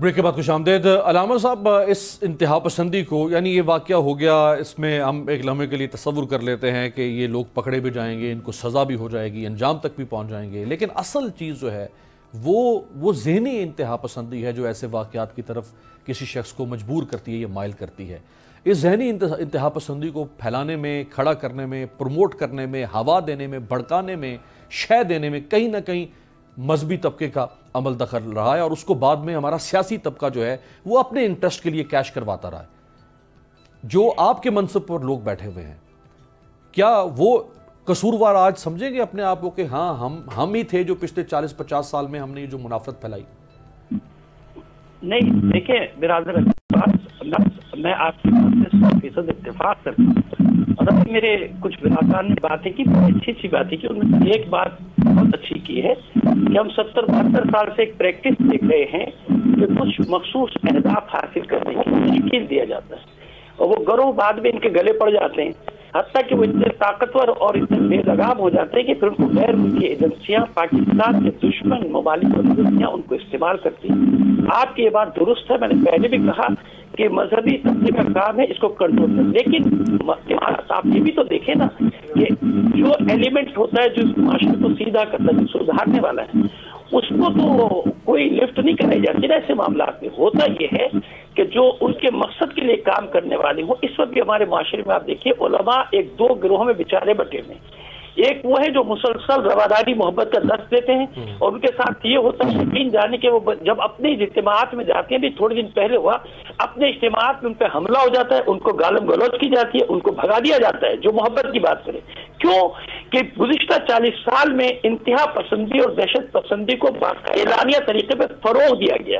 Break کے بعد خوش آمدید علامہ صاحب، اس انتہا پسندی کو، یعنی یہ واقعہ ہو گیا، اس میں ہم ایک لمحے کے لیے تصور کر لیتے ہیں کہ یہ لوگ پکڑے بھی جائیں گے، ان کو سزا بھی ہو جائے گی، انجام تک بھی پہنچ جائیں گے، لیکن اصل چیز جو ہے وہ ذہنی انتہا پسندی ہے جو ایسے واقعات کی طرف کسی شخص کو مجبور کرتی ہے یا مائل کرتی ہے۔ اس ذہنی انتہا پسندی کو پھیلانے میں، کھڑا کرنے میں، پروموٹ کرنے میں، ہوا دینے میں، بھڑکانے میں، شے دینے میں کہیں نہ کہیں مذہبی طبقے کا عمل دخل رہا ہے، اور اس کو بعد میں ہمارا سیاسی طبقہ جو ہے وہ اپنے انٹرسٹ کے لیے کیش کرواتا رہا ہے۔ جو آپ کے منصب پر لوگ بیٹھے ہوئے ہیں، کیا وہ قصوروار آج سمجھیں گے اپنے آپ کو کہ ہاں ہم ہی تھے جو پچھلے 40-50 سال میں ہم نے یہ جو منافرت پھیلائی؟ نہیں، دیکھیں برادر، میں آپ کی بات سے 100% اتفاق کرتا ہوں، اور ابھی میرے کچھ برادران نے باتیں کی، بہت اچھی باتیں کی۔ ان میں سے ایک بات بہت اچھی کی ہے کہ ہم 70-72 سال سے ایک پریکٹس دیکھ رہے ہیں کہ کچھ مخصوص اہداف حاصل کرنے کی تشکیل دیا جاتا ہے، اور وہ گروہ بعد میں ان کے گلے پڑ جاتے ہیں، حتیٰ کہ وہ اتنے طاقتور اور اتنے بے لگام ہو جاتے ہیں کہ پھر ان کو غیر ملکی ایجنسیاں، پاکستان کے دشمن ممالک اور ایجنسیاں ان کو استعمال کرتی ہیں۔ آپ کی یہ بات درست ہے، میں نے پہلے بھی کہا کہ مذہبی طبقے کا کام ہے اس کو کنٹرول کرنا، لیکن آپ یہ بھی تو دیکھیں نا کہ جو ایلیمنٹ ہوتا ہے جو معاشرے کو سیدھا کرتا ہے، جو سدھارنے والا ہے، اس کو تو کوئی لفٹ نہیں کرائی جاتی نا ایسے معاملات میں۔ ہوتا یہ ہے کہ جو ان کے مقصد کے لیے کام کرنے والے ہوں، اس وقت بھی ہمارے معاشرے میں آپ دیکھیے علماء ایک دو گروہوں میں بیچارے بٹے ہوئے ہیں۔ ایک وہ ہے جو مسلسل رواداری محبت کا درس دیتے ہیں، اور ان کے ساتھ یہ ہوتا ہے یقین جانے کہ وہ جب اپنے اجتماعات میں جاتے ہیں، بھی تھوڑے دن پہلے ہوا، اپنے اجتماعات میں ان پہ حملہ ہو جاتا ہے، ان کو گالم گلوچ کی جاتی ہے، ان کو بھگا دیا جاتا ہے جو محبت کی بات کرے۔ کیوں کہ گزشتہ 40 سال میں انتہا پسندی اور دہشت پسندی کو اعلانیہ طریقے پہ فروغ دیا گیا،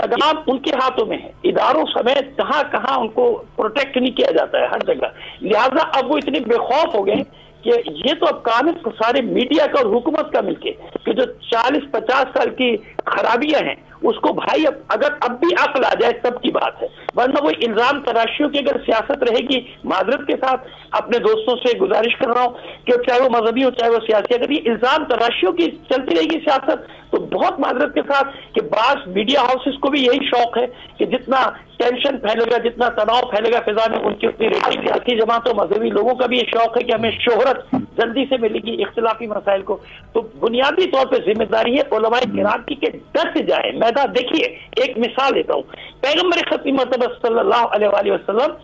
لگام ان کے ہاتھوں میں ہے، اداروں سمیت کہاں کہاں ان کو پروٹیکٹ نہیں کیا جاتا ہے ہر جگہ، لہٰذا اب وہ اتنے بے خوف ہو گئے کہ یہ تو اب کام ہے سارے میڈیا کا اور حکومت کا مل کے کہ جو 40-50 سال کی خرابیاں ہیں اس کو بھائی اگر اب بھی عقل آ جائے تب کی بات ہے، ورنہ وہ الزام تراشیوں کی اگر سیاست رہے گی، معذرت کے ساتھ اپنے دوستوں سے گزارش کر رہا ہوں کہ چاہے وہ مذہبی ہو چاہے وہ سیاسی، اگر یہ الزام تراشیوں کی چلتی رہے گی سیاست تو بہت معذرت کے ساتھ کہ بعض میڈیا ہاؤسز کو بھی یہی شوق ہے کہ جتنا ٹینشن پھیلے گا، جتنا تناؤ پھیلے گا فضا میں، ان کی اتنی ریٹنگ، سیاسی جماعتوں مذہبی لوگوں کا بھی یہ شوق ہے کہ ہمیں شہرت جلدی سے ملے گی اختلافی مسائل کو۔ تو بنیادی طور پہ ذمہ داری ہے علماء کرام کی کہ ڈر سے جائیں میدان۔ دیکھیے ایک مثال دیتا ہوں، پیغمبر ختم مرتبہ صلی اللہ علیہ وآلہ وسلم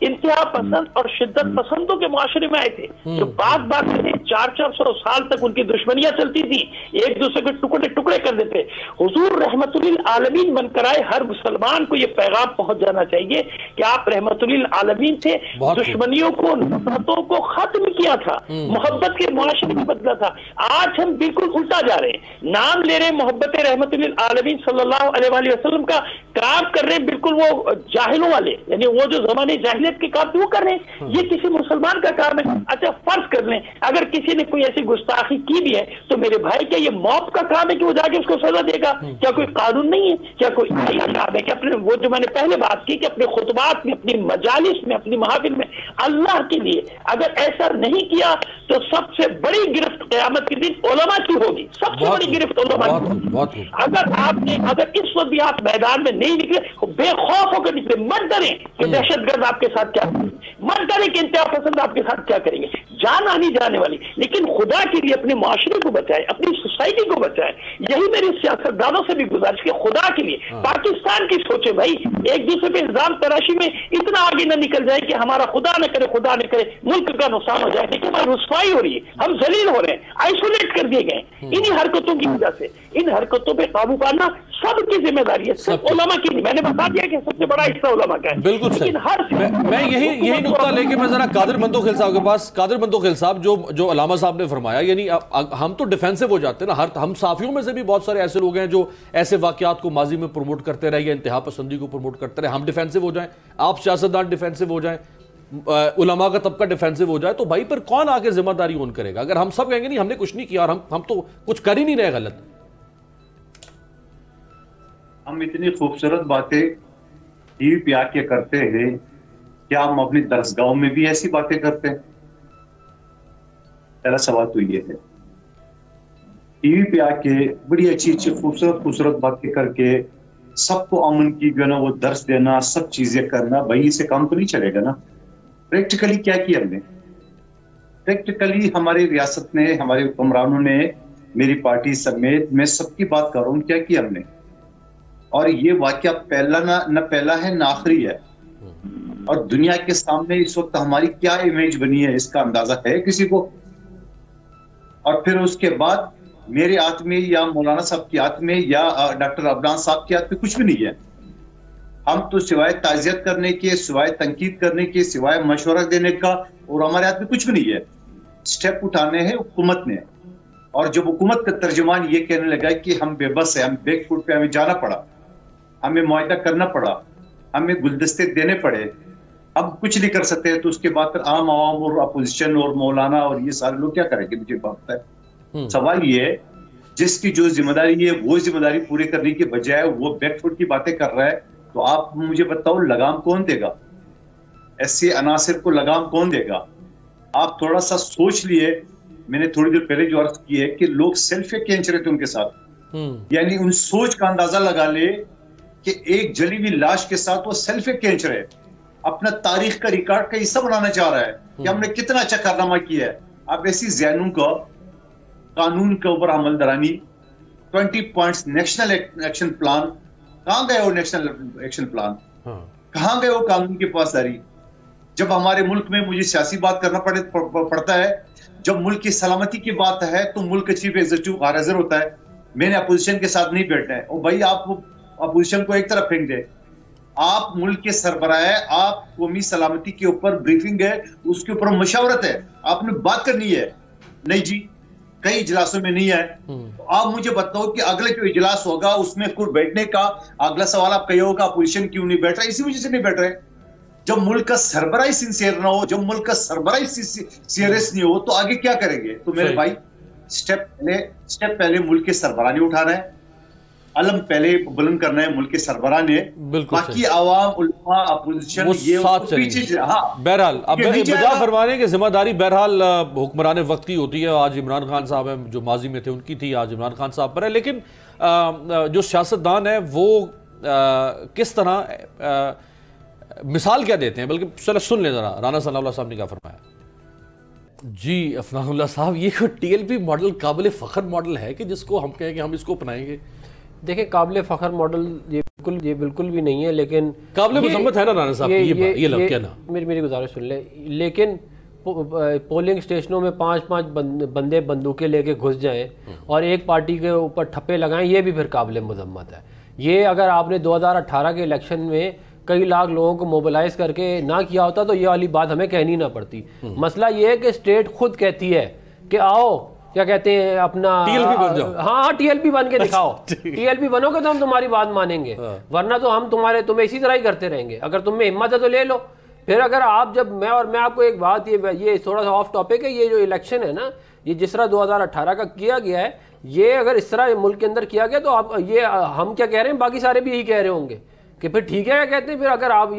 انتہا پسند اور شدت پسندوں کے معاشرے میں آئے تھے جو بات میں 400 سال تک ان کی دشمنیاں چلتی تھی، ایک دوسرے کے ٹکڑے ٹکڑے کر دیتے۔ حضور رحمت للعالمین بن کر آئے، ہر مسلمان کو یہ پیغام پہنچ جانا چاہیے کہ آپ رحمت للعالمین تھے، دشمنیوں کو، نفرتوں کو ختم کیا تھا، محبت کے معاشرے میں بدلا تھا۔ آج ہم بالکل الٹا جا رہے ہیں، نام لے رہے ہیں محبت رحمت للعالمین صلی اللہ علیہ وآلہ وسلم کا، کام کر رہے ہیں بالکل وہ جاہلوں والے، یعنی وہ جو زمانے جاہلیت کے کام وہ کر رہے ہیں، یہ کسی مسلمان کا کام ہے۔ اچھا فرض کر لیں اگر کسی نے کوئی ایسی گستاخی کی بھی ہے تو میرے بھائی کیا یہ موت کا کام ہے کہ وہ جا کے اس کو سزا دے گا؟ کیا کوئی قانون نہیں ہے؟ کیا کوئی کام ہے کہ اپنے وہ جو میں نے پہلے بات کی کہ اپنے خطبات میں، اپنی مجالس میں، اپنی محافل میں اللہ کے لیے اگر ایسا نہیں کیا تو سب سے بڑی گرفت قیامت کے دن علماء کی ہوگی، سب سے بڑی گرفت علماء کی ہوگی۔ اگر اس وقت بھی آپ میدان میں نہیں نکلے، بے خوف ہو کر نکلے، مت ڈریں کہ دہشت گرد آپ کے ساتھ کیا کریں گے، مت ڈریں کہ انتہا پسند آپ کے ساتھ کیا کریں گے، جان آنی جانے والی، لیکن خدا کے لیے اپنے معاشرے کو بچائے، اپنی سوسائٹی کو بچائے۔ یہی میری سیاستدانوں سے بھی گزارش کہ خدا کے لیے پاکستان کی سوچے بھائی، ایک دوسرے پہ الزام تراشی میں اتنا آگے نہ نکل جائے کہ ہمارا خدا نہ کرے ملک کا نقصان ہو جائے، لیکن ہماری رسوائی ہو رہی ہے، ہم ذلیل ہو رہے ہیں، آئسولیٹ کر دیے گئے انہی حرکتوں کی وجہ سے۔ ان حرکتوں پہ قابو پانا سب کی ذمہ داری ہے، صرف علماء کی نہیں۔ میں نے بتا دیا کہ سب سے بڑا حصہ علماء کا ہے، بالکل صحیح۔ میں یہی نقطہ لے کے میں ذرا قادر بندوخیل صاحب کے پاس، قادر بندوخیل صاحب جو علامہ صاحب نے فرمایا، یعنی ہم تو ڈیفینسو ہو جاتے ہیں نا، ہم صحافیوں میں سے بھی بہت سارے ایسے لوگ ہیں جو ایسے واقعات کو ماضی میں پروموٹ کرتے رہے یا انتہا پسندی کو پروموٹ کرتے رہے۔ ہم ڈیفینسو ہو جائیں، آپ سیاستدان ڈیفینسو ہو جائیں، علماء کا طبقہ ڈیفینسو ہو جائے، تو بھائی پھر کون آگے ذمہ داری اون کرے گا؟ اگر ہم سب کہیں گے نہیں ہم نے کچھ نہیں کیا اور ہم تو کچھ کر ہی نہیں رہے غلط۔ ہم اتنی خوبصورت باتیں ٹی وی پہ آ کے کرتے ہیں، کیا ہم اپنی درسگاہوں میں بھی ایسی باتیں کرتے ہیں؟ پہلا سوال تو یہ ہے، ٹی وی پہ آ کے بڑی اچھی خوبصورت باتیں کر کے سب کو امن کی جو ہے نا وہ درس دینا, سب چیزیں کرنا, وہی سے کام تو نہیں چلے گا نا. پریکٹیکلی کیا کیا ہم نے؟ پریکٹیکلی ہماری ریاست نے, ہمارے حکمرانوں نے, میری پارٹی سمیت میں سب کی بات کر رہا ہوں, کیا کیا ہم نے. اور یہ واقعہ نہ پہلا ہے نہ آخری ہے, اور دنیا کے سامنے اس وقت ہماری کیا امیج بنی ہے اس کا اندازہ ہے کسی کو؟ اور پھر اس کے بعد میرے ہاتھ میں یا مولانا صاحب کے ہاتھ میں یا ڈاکٹر عبدان صاحب کے ہاتھ میں کچھ بھی نہیں ہے. ہم تو سوائے تعزیت کرنے کے, سوائے تنقید کرنے کے, سوائے مشورہ دینے کا, اور ہمارے ہاتھ میں کچھ بھی نہیں ہے. سٹیپ اٹھانے ہیں حکومت نے, اور جب حکومت کا ترجمان یہ کہنے لگا کہ ہم بے بس ہیں, ہم بیک فوٹ پہ ہمیں جانا پڑا, ہمیں معاہدہ کرنا پڑا, ہمیں گلدستے دینے پڑے, اب کچھ نہیں کر سکتے, تو اس کے بعد پھر عام عوام اور اپوزیشن اور مولانا اور یہ سارے لوگ کیا کریں گے؟ مجھے بات ہے. سوال یہ ہے جس کی جو ذمہ داری ہے وہ ذمہ داری پوری کرنے کے بجائے وہ بیک فوٹ کی باتیں کر رہا ہے, تو آپ مجھے بتاؤ لگام کون دے گا؟ ایسے عناصر کو لگام کون دے گا؟ آپ تھوڑا سا سوچ لیے. میں نے تھوڑی دیر پہلے جو عرض کی ہے کہ لوگ سیلفی کھینچ رہے تھے ان کے ساتھ, یعنی ان سوچ کا اندازہ لگا لے کہ ایک جلی ہوئی لاش کے ساتھ وہ سیلفی کھینچ رہے, اپنا تاریخ کا ریکارڈ کا حصہ بنانا چاہ رہا ہے کہ ہم نے کتنا اچھا کارنامہ کیا ہے. اب ایسی ذہنوں کا قانون کے اوپر عمل Durrani, 20 points national action plan, کہاں گئے وہ نیشنل ایکشن پلان؟ کہاں گئے وہ قانون کی پاسداری؟ جب ہمارے ملک میں مجھے سیاسی بات کرنا پڑتا ہے, جب ملک کی سلامتی کی بات ہے تو ملک کا چیف ایگزیکٹو حاضر ہوتا ہے. میں نے اپوزیشن کے ساتھ نہیں بیٹھنا ہے. اور بھائی آپ اپوزیشن کو ایک طرف پھینک دے, آپ ملک کے سربراہ ہے, آپ قومی سلامتی کے اوپر بریفنگ ہے, اس کے اوپر مشاورت ہے, آپ نے بات کرنی ہے. نہیں جی, کئی اجلاسوں میں نہیں ہے. تو آپ مجھے بتاؤ کہ اگلے جو اجلاس ہوگا اس میں خود بیٹھنے کا اگلا سوال آپ کہے ہوگا اپوزیشن کیوں نہیں بیٹھ رہا؟ اسی وجہ سے نہیں بیٹھ رہے. جب ملک کا سربراہ سنسیئر نہ ہو, جب ملک کا سربراہ سیریس نہیں ہو, تو آگے کیا کریں گے؟ تو میرے بھائی سٹیپ پہلے ملک کے سربراہ نے اٹھانا ہے, علم پہلے بلند کرنا ہے ملک کے سربراہ نے, باقی عوام علماء اپوزیشن یہ پیچھے. بہرحال اب بجا فرمانے کی ذمہ داری بہرحال حکمران وقت کی ہوتی ہے. آج عمران خان صاحب ہیں, جو ماضی میں تھے ان کی تھی, آج عمران خان صاحب پر ہے. لیکن جو سیاستدان ہے وہ کس طرح مثال کیا دیتے ہیں, بلکہ چلو سن لیں ذرا رانا ثناء اللہ صاحب نے کیا فرمایا. جی افنان اللہ صاحب, یہ ٹی ایل پی ماڈل قابل فخر ماڈل ہے کہ جس کو ہم کہیں کہ ہم اس کو اپنائیں گے؟ دیکھیں قابل فخر ماڈل یہ بالکل بھی نہیں ہے, لیکن قابل مذمت ہے نا رانا صاحب, یہ لفظ کہنا. میری گزارش سن لیں. لیکن پولنگ اسٹیشنوں میں 5 بندے بندوقیں لے کے گھس جائیں اور ایک پارٹی کے اوپر ٹھپے لگائیں, یہ بھی پھر قابل مذمت ہے. یہ اگر آپ نے 2018 کے الیکشن میں کئی لاکھ لوگوں کو موبلائز کر کے نہ کیا ہوتا تو یہ والی بات ہمیں کہنی نہ پڑتی. مسئلہ یہ ہے کہ اسٹیٹ خود کہتی ہے کہ آؤ, کیا کہتے ہیں, اپنا ہاں ٹی ایل پی بن کے دکھاؤ. ٹی ایل پی بنو گے تو ہم تمہاری بات مانیں گے, ورنہ تو ہم تمہیں اسی طرح ہی کرتے رہیں گے. اگر تم میں ہمت ہے تو لے لو. پھر اگر آپ جب میں آپ کو ایک بات, یہ تھوڑا سا آف ٹاپک ہے, یہ جو الیکشن ہے نا, یہ جس طرح 2018 کا کیا گیا ہے, یہ اگر اس طرح ملک کے اندر کیا گیا تو آپ یہ ہم کیا کہہ رہے ہیں, باقی سارے بھی یہی کہہ رہے ہوں گے کہ پھر ٹھیک ہے کہتے ہیں. پھر اگر آپ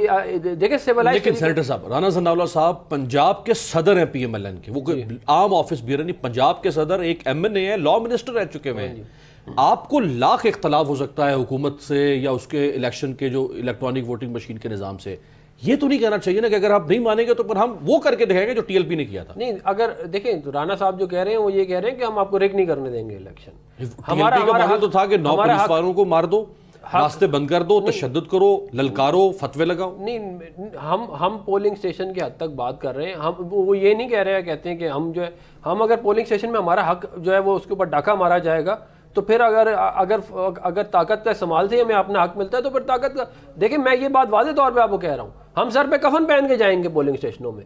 دیکھیں سیولائز, لیکن سینیٹر صاحب رانا ثناء اللہ صاحب پنجاب کے صدر ہیں پی ایم ایل این کے, وہ عام آفس بیئر نہیں, پنجاب کے صدر, ایک ایم این اے ہے, لا منسٹر رہ چکے ہوئے ہیں. آپ کو لاکھ اختلاف ہو سکتا ہے حکومت سے یا اس کے الیکشن کے جو الیکٹرانک ووٹنگ مشین کے نظام سے, یہ تو نہیں کہنا چاہیے نا کہ اگر آپ نہیں مانیں گے تو پھر ہم وہ کر کے دکھائیں گے جو ٹی ایل پی نے کیا تھا. نہیں, اگر دیکھیں رانا صاحب جو کہہ رہے ہیں وہ یہ کہہ رہے ہیں کہ ہم آپ کو ریک نہیں کرنے دیں گے الیکشن. ہمارا مطلب تو تھا کہ 9 پولیس والوں کو مار دو, راستے بند کر دو, تشدد کرو, للکارو, فتوے لگاؤ. نہیں, ہم پولنگ اسٹیشن کی حد تک بات کر رہے ہیں. ہم وہ یہ نہیں کہہ رہے ہیں, کہتے ہیں کہ ہم اگر پولنگ اسٹیشن میں ہمارا حق جو ہے وہ اس کے اوپر ڈاکہ مارا جائے گا تو پھر اگر طاقت کا استعمال سے ہمیں اپنا حق ملتا ہے تو پھر طاقت کا. دیکھیں میں یہ بات واضح طور پہ آپ کو کہہ رہا ہوں, ہم سر پہ کفن پہن کے جائیں گے پولنگ اسٹیشنوں میں.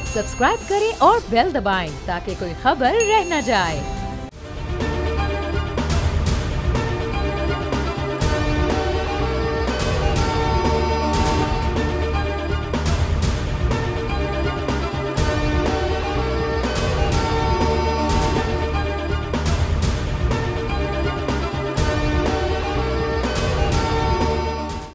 سبسکرائب کریں اور بیل دبائیں تاکہ کوئی خبر رہ نہ جائے.